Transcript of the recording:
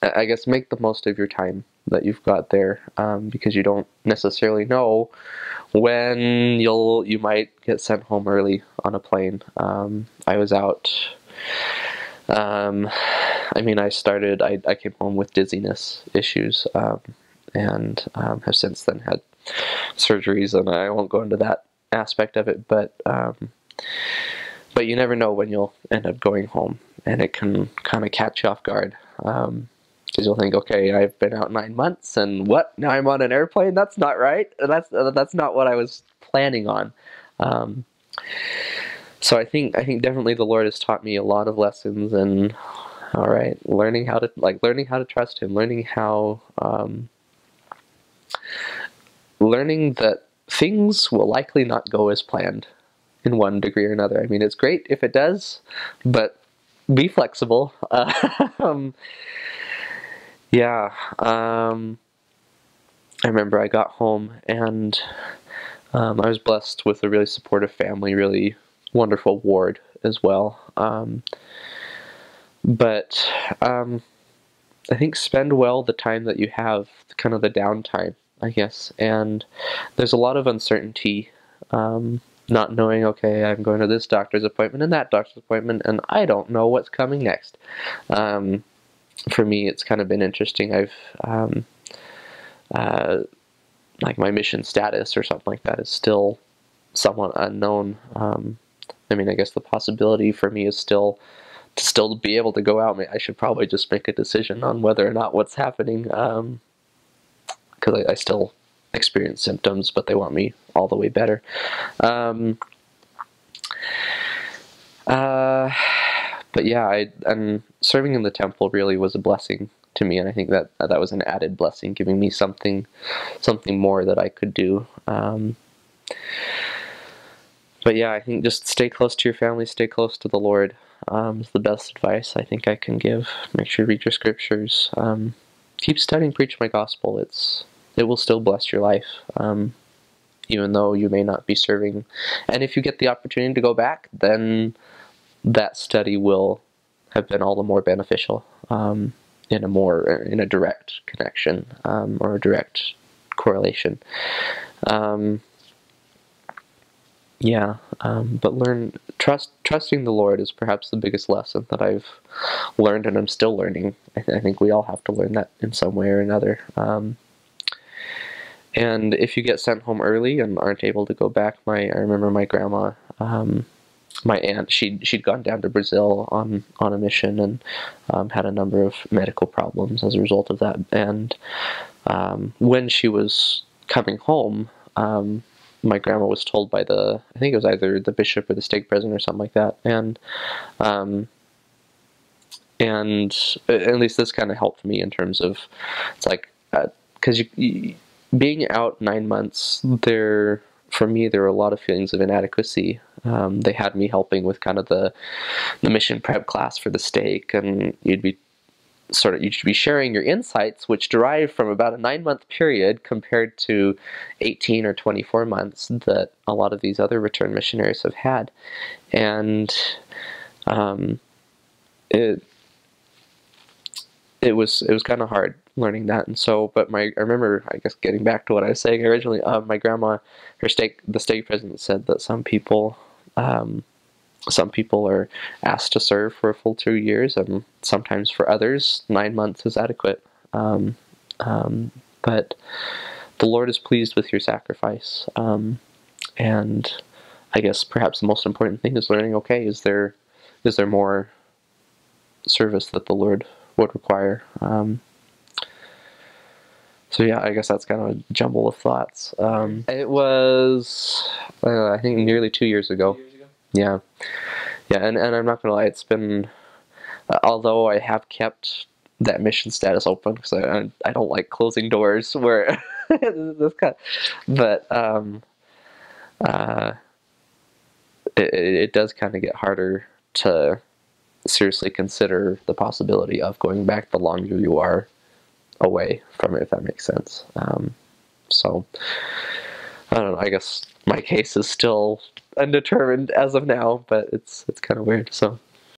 I guess make the most of your time that you've got there, because you don't necessarily know when you might get sent home early on a plane. I was out. I mean, I came home with dizziness issues, and have since then had surgeries, and I won't go into that aspect of it, but you never know when you'll end up going home, and it can kind of catch you off guard. Because you'll think, okay, I've been out 9 months, and what? Now I'm on an airplane? That's not right. That's not what I was planning on. Um, so I think definitely the Lord has taught me a lot of lessons, and all right, learning how to trust Him, learning that things will likely not go as planned in one degree or another. I mean, it's great if it does, but be flexible. Yeah, I remember I got home, and I was blessed with a really supportive family, really wonderful ward as well. But I think spend well the time that you have, kind of the downtime, I guess. And there's a lot of uncertainty, not knowing, okay, I'm going to this doctor's appointment and that doctor's appointment, and I don't know what's coming next. For me, it's kind of been interesting. I've like my mission status or something like that is still somewhat unknown. I mean, I guess the possibility for me is still to be able to go out. I should probably just make a decision on whether or not what's happening, because I still experience symptoms, but they want me all the way better. But yeah, and serving in the temple really was a blessing to me, and I think that was an added blessing, giving me something more that I could do. But yeah, I think just stay close to your family, stay close to the Lord, is the best advice I think I can give. Make sure to read your scriptures. Keep studying, preach my gospel. It will still bless your life, even though you may not be serving. And if you get the opportunity to go back, then that study will have been all the more beneficial, in a direct connection, or a direct correlation. But trusting the Lord is perhaps the biggest lesson that I've learned, and I'm still learning. I think we all have to learn that in some way or another. And if you get sent home early and aren't able to go back, I remember my grandma, my aunt, she'd gone down to Brazil on a mission, and had a number of medical problems as a result of that. And when she was coming home, my grandma was told by I think it was either the bishop or the stake president or something like that, and at least this kind of helped me in terms of, it's like, because being out 9 months, for me, there were a lot of feelings of inadequacy. They had me helping with kind of the mission prep class for the stake, and you should be sharing your insights, which derive from about a 9-month period compared to 18 or 24 months that a lot of these other return missionaries have had. And it was kind of hard learning that. And so, but I remember, I guess, getting back to what I was saying originally, my grandma, the stake president said that some people are asked to serve for a full 2 years, and sometimes for others, 9 months is adequate. But the Lord is pleased with your sacrifice. And I guess perhaps the most important thing is learning, okay, is there more service that the Lord would require? So yeah, I guess that's kind of a jumble of thoughts. It was, I think, nearly 2 years ago. Yeah. Yeah, and I'm not gonna lie, it's been, although I have kept that mission status open, because I don't like closing doors where this kind of, but it does kind of get harder to seriously consider the possibility of going back the longer you are away from it, if that makes sense. So I don't know, I guess my case is still undetermined as of now, but it's kind of weird. So